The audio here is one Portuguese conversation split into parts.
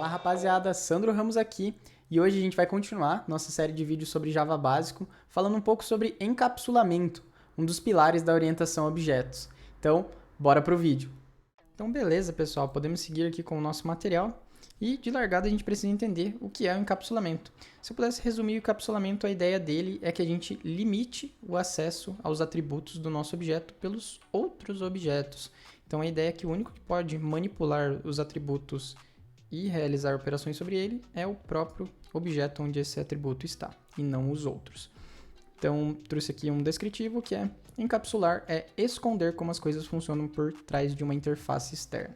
Fala rapaziada, Sandro Ramos aqui e hoje a gente vai continuar nossa série de vídeos sobre Java básico, falando um pouco sobre encapsulamento, um dos pilares da orientação a objetos. Então, bora pro vídeo. Então beleza pessoal, podemos seguir aqui com o nosso material e de largada a gente precisa entender o que é o encapsulamento. Se eu pudesse resumir o encapsulamento, a ideia dele é que a gente limite o acesso aos atributos do nosso objeto pelos outros objetos. Então a ideia é que o único que pode manipular os atributos e realizar operações sobre ele é o próprio objeto onde esse atributo está, e não os outros. Então, trouxe aqui um descritivo que é: encapsular é esconder como as coisas funcionam por trás de uma interface externa.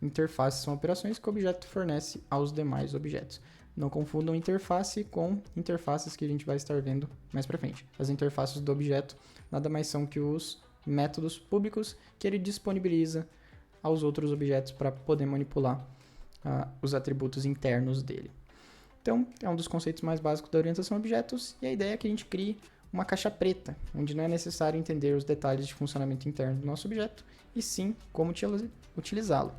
Interfaces são operações que o objeto fornece aos demais objetos. Não confundam interface com interfaces que a gente vai estar vendo mais para frente. As interfaces do objeto nada mais são que os métodos públicos que ele disponibiliza aos outros objetos para poder manipular os atributos internos dele. Então, é um dos conceitos mais básicos da orientação a objetos, e a ideia é que a gente crie uma caixa preta, onde não é necessário entender os detalhes de funcionamento interno do nosso objeto, e sim como utilizá-lo.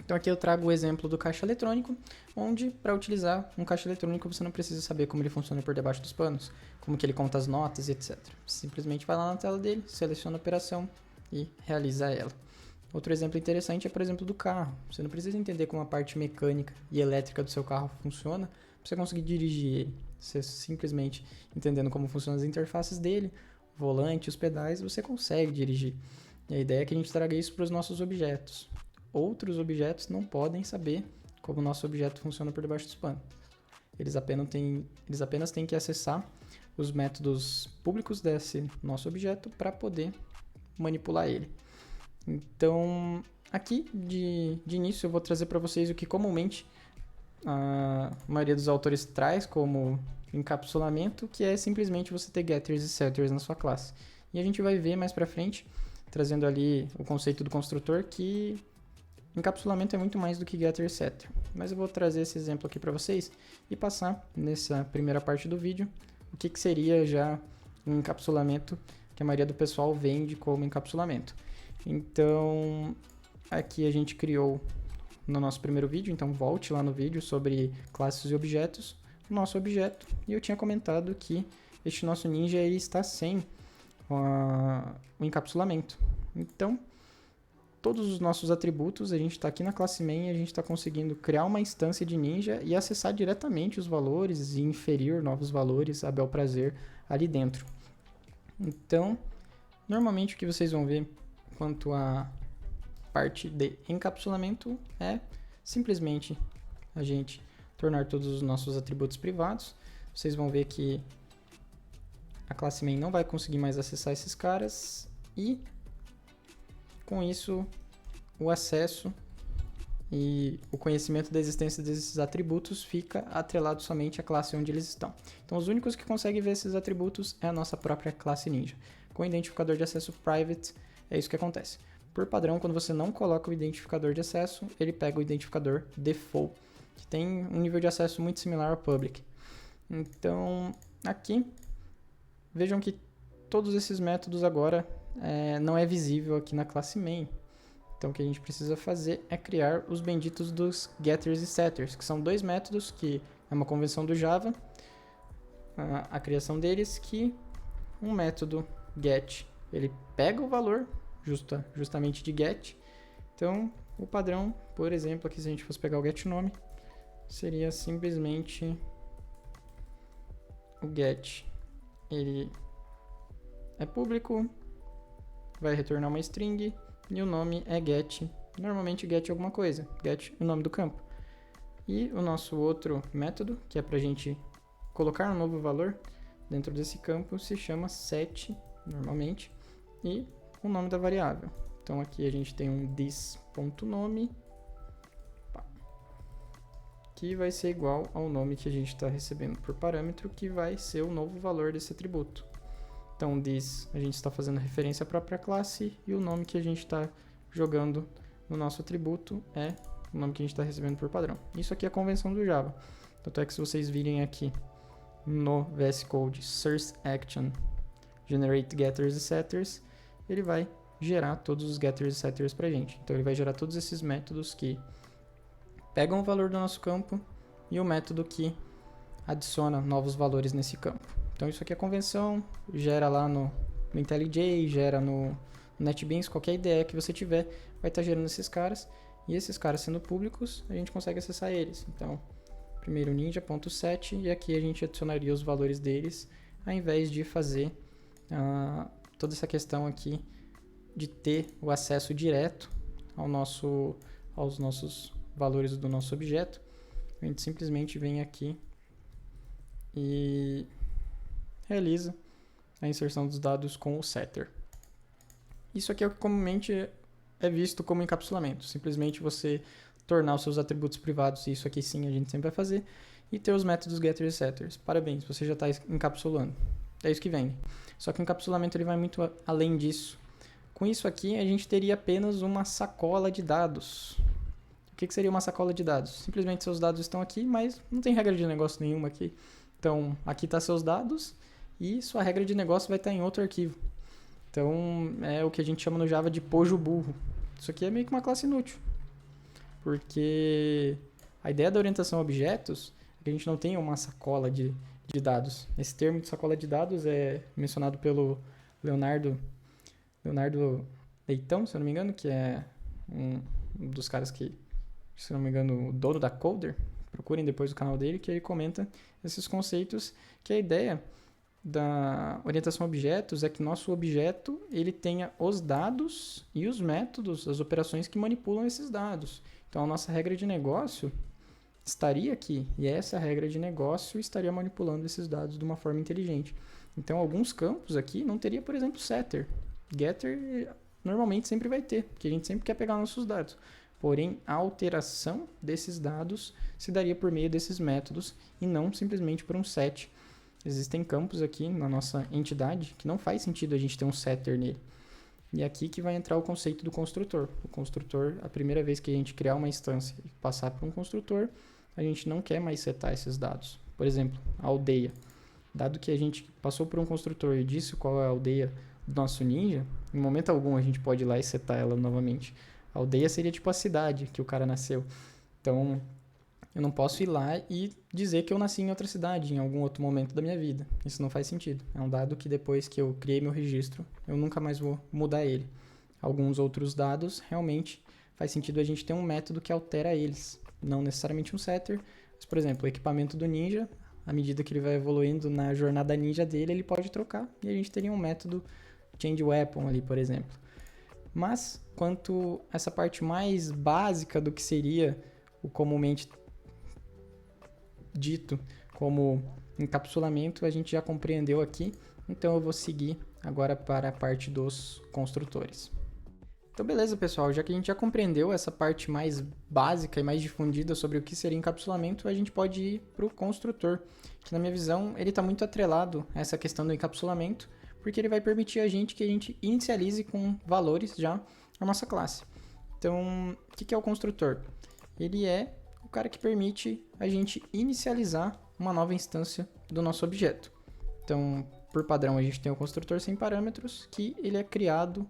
Então aqui eu trago o exemplo do caixa eletrônico, onde para utilizar um caixa eletrônico você não precisa saber como ele funciona por debaixo dos panos, como que ele conta as notas, etc. Simplesmente vai lá na tela dele, seleciona a operação e realiza ela. Outro exemplo interessante é, por exemplo, do carro. Você não precisa entender como a parte mecânica e elétrica do seu carro funciona para você conseguir dirigir ele. Você simplesmente entendendo como funcionam as interfaces dele, o volante, os pedais, você consegue dirigir. E a ideia é que a gente traga isso para os nossos objetos. Outros objetos não podem saber como o nosso objeto funciona por debaixo dos panos. Eles apenas têm que acessar os métodos públicos desse nosso objeto para poder manipular ele. Então, aqui de início eu vou trazer para vocês o que comumente a maioria dos autores traz como encapsulamento, que é simplesmente você ter getters e setters na sua classe. E a gente vai ver mais para frente, trazendo ali o conceito do construtor, que encapsulamento é muito mais do que getter e setter. Mas eu vou trazer esse exemplo aqui para vocês e passar nessa primeira parte do vídeo o que seria já um encapsulamento que a maioria do pessoal vende como encapsulamento. Então, aqui a gente criou no nosso primeiro vídeo, então volte lá no vídeo sobre classes e objetos, o nosso objeto, e eu tinha comentado que este nosso ninja ele está sem o encapsulamento. Então, todos os nossos atributos, a gente está aqui na classe main e a gente está conseguindo criar uma instância de ninja e acessar diretamente os valores e inferir novos valores a bel prazer ali dentro. Então, normalmente o que vocês vão ver quanto à parte de encapsulamento é simplesmente a gente tornar todos os nossos atributos privados. Vocês vão ver que a classe main não vai conseguir mais acessar esses caras e com isso o acesso e o conhecimento da existência desses atributos fica atrelado somente à classe onde eles estão. Então os únicos que conseguem ver esses atributos é a nossa própria classe ninja. Com o identificador de acesso private é isso que acontece. Por padrão, quando você não coloca o identificador de acesso, ele pega o identificador default, que tem um nível de acesso muito similar ao public. Então, aqui, vejam que todos esses métodos agora não é visível aqui na classe main. Então, o que a gente precisa fazer é criar os benditos dos getters e setters, que são dois métodos que é uma convenção do Java, a criação deles, que um método get, ele pega o valor justamente de get. Então, o padrão, por exemplo, aqui se a gente fosse pegar o get nome, seria simplesmente o get. Ele é público, vai retornar uma string e o nome é get. Normalmente get alguma coisa, get o nome do campo. E o nosso outro método, que é para a gente colocar um novo valor dentro desse campo, se chama set, normalmente, e o nome da variável. Então aqui a gente tem um this.nome, que vai ser igual ao nome que a gente está recebendo por parâmetro, que vai ser o novo valor desse atributo. Então this a gente está fazendo referência à própria classe e o nome que a gente está jogando no nosso atributo é o nome que a gente está recebendo por padrão. Isso aqui é a convenção do Java. Tanto é que se vocês virem aqui no VS Code source action generate getters e setters, ele vai gerar todos os getters e setters pra gente. Então ele vai gerar todos esses métodos que pegam o valor do nosso campo e o método que adiciona novos valores nesse campo. Então isso aqui é convenção, gera lá no IntelliJ, gera no NetBeans, qualquer ideia que você tiver vai estar gerando esses caras, e esses caras sendo públicos, a gente consegue acessar eles. Então, primeiro ninja.set, e aqui a gente adicionaria os valores deles, ao invés de fazer toda essa questão aqui de ter o acesso direto aos nossos valores do nosso objeto. A gente simplesmente vem aqui e realiza a inserção dos dados com o setter. Isso aqui é o que comumente é visto como encapsulamento. Simplesmente você tornar os seus atributos privados, e isso aqui sim a gente sempre vai fazer, e ter os métodos getter e setters. Parabéns, você já está encapsulando. É isso que vem. Só que o encapsulamento ele vai muito além disso. Com isso aqui, a gente teria apenas uma sacola de dados. O que seria uma sacola de dados? Simplesmente seus dados estão aqui, mas não tem regra de negócio nenhuma aqui. Então, aqui está seus dados e sua regra de negócio vai estar em outro arquivo. Então, é o que a gente chama no Java de pojo burro. Isso aqui é meio que uma classe inútil. Porque a ideia da orientação a objetos é que a gente não tem uma sacola de dados. Esse termo de sacola de dados é mencionado pelo Leonardo Leitão, se eu não me engano, que é um dos caras que, se eu não me engano, o dono da Coder. Procurem depois o canal dele, que ele comenta esses conceitos, que a ideia da orientação a objetos é que nosso objeto ele tenha os dados e os métodos, as operações que manipulam esses dados. Então, a nossa regra de negócio estaria aqui, e essa regra de negócio estaria manipulando esses dados de uma forma inteligente. Então, alguns campos aqui não teria, por exemplo, setter. Getter normalmente sempre vai ter, porque a gente sempre quer pegar nossos dados. Porém, a alteração desses dados se daria por meio desses métodos e não simplesmente por um set. Existem campos aqui na nossa entidade que não faz sentido a gente ter um setter nele. E é aqui que vai entrar o conceito do construtor. O construtor, a primeira vez que a gente criar uma instância e passar para um construtor, a gente não quer mais setar esses dados. Por exemplo, a aldeia. Dado que a gente passou por um construtor e disse qual é a aldeia do nosso ninja, em momento algum a gente pode ir lá e setar ela novamente. A aldeia seria tipo a cidade que o cara nasceu. Então, eu não posso ir lá e dizer que eu nasci em outra cidade, em algum outro momento da minha vida. Isso não faz sentido. É um dado que depois que eu criei meu registro, eu nunca mais vou mudar ele. Alguns outros dados, realmente, faz sentido a gente ter um método que altera eles. Não necessariamente um setter, mas, por exemplo, o equipamento do ninja, à medida que ele vai evoluindo na jornada ninja dele, ele pode trocar. E a gente teria um método change weapon ali, por exemplo. Mas, quanto a essa parte mais básica do que seria o comumente dito como encapsulamento, a gente já compreendeu aqui. Então, eu vou seguir agora para a parte dos construtores. Então, beleza, pessoal. Já que a gente já compreendeu essa parte mais básica e mais difundida sobre o que seria encapsulamento, a gente pode ir para o construtor, que na minha visão, ele está muito atrelado a essa questão do encapsulamento, porque ele vai permitir a gente que a gente inicialize com valores já a nossa classe. Então, o que é o construtor? Ele é o cara que permite a gente inicializar uma nova instância do nosso objeto. Então, por padrão, a gente tem o construtor sem parâmetros, que ele é criado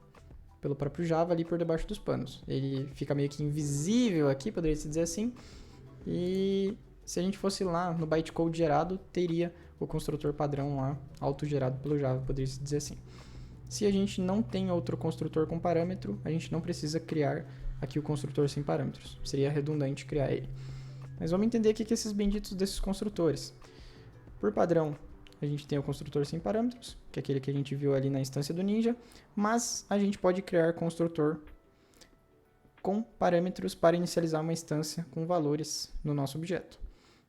pelo próprio Java ali por debaixo dos panos. Ele fica meio que invisível aqui, poderia se dizer assim, e se a gente fosse lá no bytecode gerado, teria o construtor padrão lá, autogerado pelo Java, poderia se dizer assim. Se a gente não tem outro construtor com parâmetro, a gente não precisa criar aqui o construtor sem parâmetros. Seria redundante criar ele. Mas vamos entender o que esses benditos desses construtores. Por padrão, a gente tem o construtor sem parâmetros, que é aquele que a gente viu ali na instância do Ninja, mas a gente pode criar construtor com parâmetros para inicializar uma instância com valores no nosso objeto.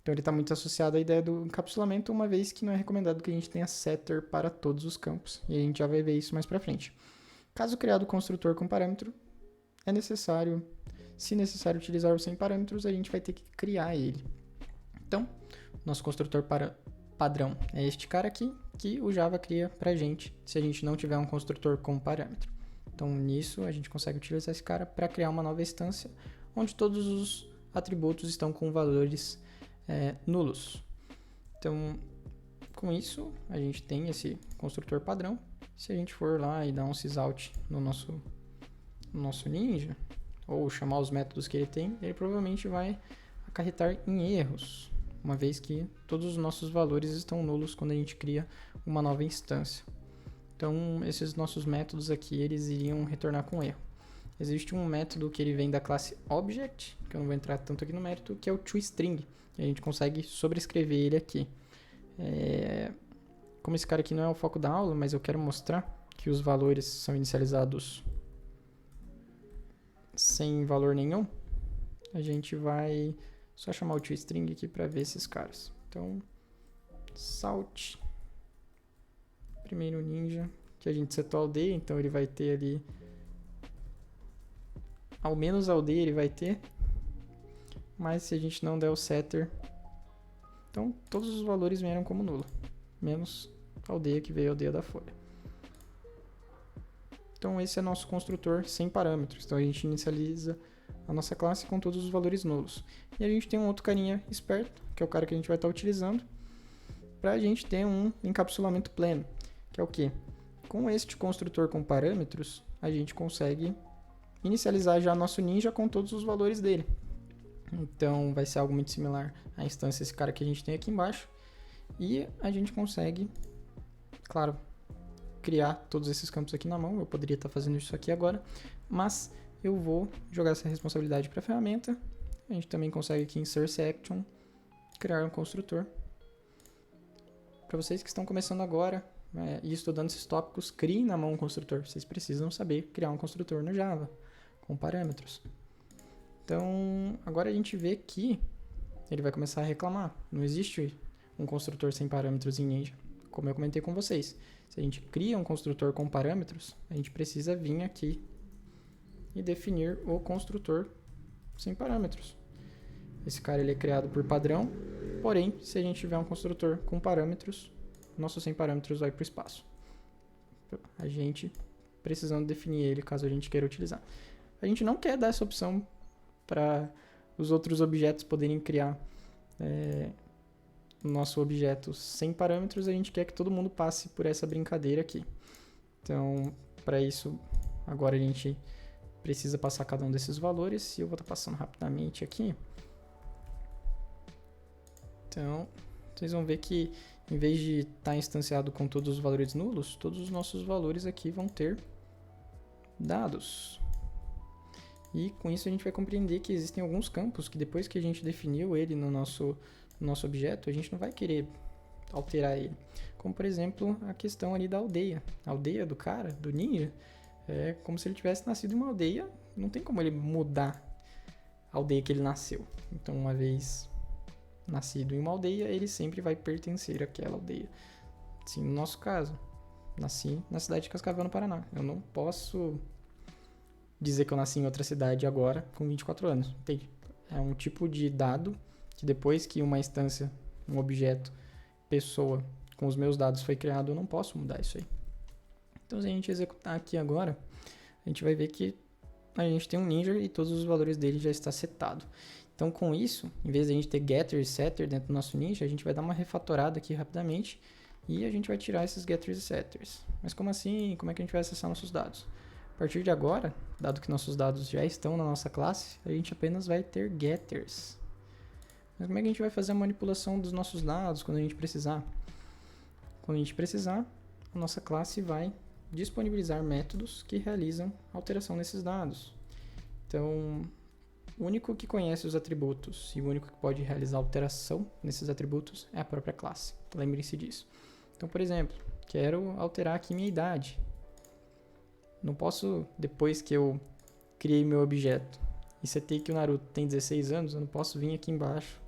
Então ele está muito associado à ideia do encapsulamento, uma vez que não é recomendado que a gente tenha setter para todos os campos, e a gente já vai ver isso mais para frente. Caso criado o construtor com parâmetro, é necessário, se necessário utilizar o sem parâmetros, a gente vai ter que criar ele. Então, nosso construtor padrão é este cara aqui, que o Java cria para a gente, se a gente não tiver um construtor com parâmetro. Então, nisso, a gente consegue utilizar esse cara para criar uma nova instância, onde todos os atributos estão com valores nulos. Então, com isso, a gente tem esse construtor padrão. Se a gente for lá e dar um sysout no nosso Ninja, ou chamar os métodos que ele tem, ele provavelmente vai acarretar em erros, uma vez que todos os nossos valores estão nulos quando a gente cria uma nova instância. Então, esses nossos métodos aqui, eles iriam retornar com erro. Existe um método que ele vem da classe Object, que eu não vou entrar tanto aqui no mérito, que é o toString. E a gente consegue sobrescrever ele aqui. Como esse cara aqui não é o foco da aula, mas eu quero mostrar que os valores são inicializados sem valor nenhum, a gente vai só chamar o toString aqui para ver esses caras. Então, salt, primeiro ninja, que a gente setou a aldeia, então ele vai ter ali, ao menos a aldeia ele vai ter, mas se a gente não der o setter, então todos os valores vieram como nulo, menos a aldeia que veio a aldeia da folha. Então esse é nosso construtor sem parâmetros, então a gente inicializa a nossa classe com todos os valores nulos. E a gente tem um outro carinha esperto, que é o cara que a gente vai estar utilizando, para a gente ter um encapsulamento pleno, que é o quê? Com este construtor com parâmetros, a gente consegue inicializar já nosso ninja com todos os valores dele. Então vai ser algo muito similar à instância desse cara que a gente tem aqui embaixo. E a gente consegue, claro, criar todos esses campos aqui na mão. Eu poderia estar fazendo isso aqui agora, mas eu vou jogar essa responsabilidade para a ferramenta. A gente também consegue aqui em Source Action criar um construtor. Para vocês que estão começando agora e estudando esses tópicos, criem na mão um construtor. Vocês precisam saber criar um construtor no Java com parâmetros. Então, agora a gente vê que ele vai começar a reclamar. Não existe um construtor sem parâmetros em Ninja. Como eu comentei com vocês, se a gente cria um construtor com parâmetros, a gente precisa vir aqui e definir o construtor sem parâmetros. Esse cara ele é criado por padrão, porém, se a gente tiver um construtor com parâmetros, nosso sem parâmetros vai para o espaço. A gente precisando definir ele caso a gente queira utilizar. A gente não quer dar essa opção para os outros objetos poderem criar o nosso objeto sem parâmetros, a gente quer que todo mundo passe por essa brincadeira aqui. Então, para isso, agora a gente precisa passar cada um desses valores, e eu vou estar passando rapidamente aqui. Então, vocês vão ver que em vez de estar instanciado com todos os valores nulos, todos os nossos valores aqui vão ter dados. E com isso a gente vai compreender que existem alguns campos que depois que a gente definiu ele no nosso objeto, a gente não vai querer alterar ele. Como por exemplo a questão ali da aldeia. A aldeia do cara, do ninja, é como se ele tivesse nascido em uma aldeia, não tem como ele mudar a aldeia que ele nasceu. Então uma vez nascido em uma aldeia, ele sempre vai pertencer àquela aldeia. Assim, no nosso caso, nasci na cidade de Cascavel, no Paraná. Eu não posso dizer que eu nasci em outra cidade agora, com 24 anos. Entende? É um tipo de dado que depois que uma instância, um objeto, pessoa, com os meus dados foi criado, eu não posso mudar isso aí. Então, se a gente executar aqui agora, a gente vai ver que a gente tem um ninja e todos os valores dele já está setado. Então, com isso, em vez de a gente ter getter e setter dentro do nosso ninja, a gente vai dar uma refatorada aqui rapidamente e a gente vai tirar esses getters e setters. Mas como assim? Como é que a gente vai acessar nossos dados? A partir de agora, dado que nossos dados já estão na nossa classe, a gente apenas vai ter getters. Mas como é que a gente vai fazer a manipulação dos nossos dados quando a gente precisar? Quando a gente precisar, a nossa classe vai disponibilizar métodos que realizam alteração nesses dados. Então, o único que conhece os atributos e o único que pode realizar alteração nesses atributos é a própria classe. Lembrem-se disso. Então, por exemplo, quero alterar aqui minha idade. Não posso, depois que eu criei meu objeto e setei que o Naruto tem 16 anos, eu não posso vir aqui embaixo,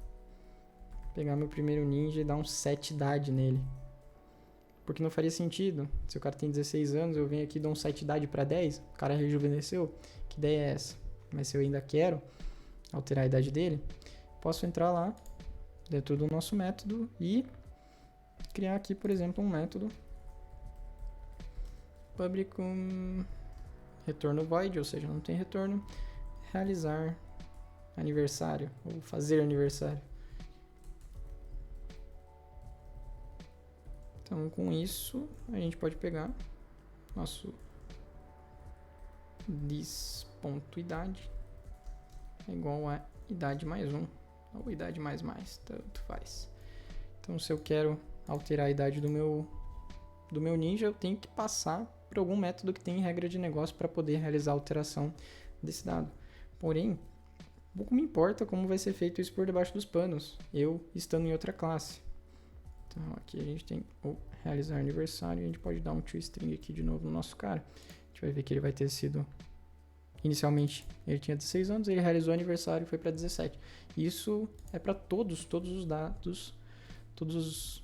pegar meu primeiro ninja e dar um set idade nele. Porque não faria sentido. Se o cara tem 16 anos, eu venho aqui e dou um set idade para 10, o cara rejuvenesceu. Que ideia é essa? Mas se eu ainda quero alterar a idade dele, posso entrar lá dentro do nosso método e criar aqui, por exemplo, um método public com retorno void, ou seja, não tem retorno, realizar aniversário ou fazer aniversário. Então, com isso, a gente pode pegar nosso this.idade é igual a idade mais 1. ou idade mais, tanto faz. Então, se eu quero alterar a idade do meu ninja, eu tenho que passar por algum método que tem regra de negócio para poder realizar a alteração desse dado. Porém, pouco me importa como vai ser feito isso por debaixo dos panos, eu estando em outra classe. Então, aqui a gente tem o realizar aniversário, a gente pode dar um toString aqui de novo no nosso cara. A gente vai ver que ele vai ter sido... Inicialmente ele tinha 16 anos, ele realizou aniversário e foi para 17. Isso é para todos os dados, todos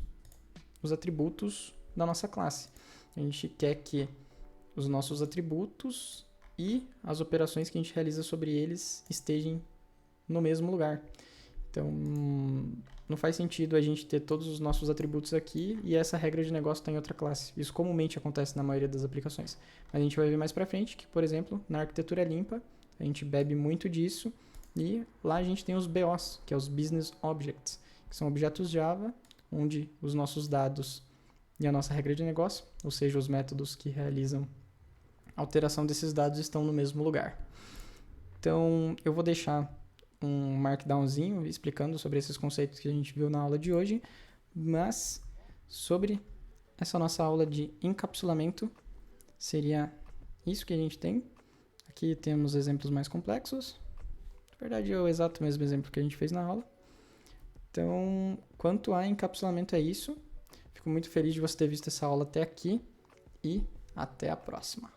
os atributos da nossa classe. A gente quer que os nossos atributos e as operações que a gente realiza sobre eles estejam no mesmo lugar. Então, não faz sentido a gente ter todos os nossos atributos aqui e essa regra de negócio está em outra classe. Isso comumente acontece na maioria das aplicações. Mas a gente vai ver mais para frente que, por exemplo, na arquitetura limpa, a gente bebe muito disso e lá a gente tem os BOs, que é os Business Objects, que são objetos Java, onde os nossos dados e a nossa regra de negócio, ou seja, os métodos que realizam a alteração desses dados estão no mesmo lugar. Então, eu vou deixar um markdownzinho explicando sobre esses conceitos que a gente viu na aula de hoje, mas sobre essa nossa aula de encapsulamento, seria isso que a gente tem. Aqui temos exemplos mais complexos. Na verdade, é o exato mesmo exemplo que a gente fez na aula. Então, quanto a encapsulamento é isso. Fico muito feliz de você ter visto essa aula até aqui e até a próxima.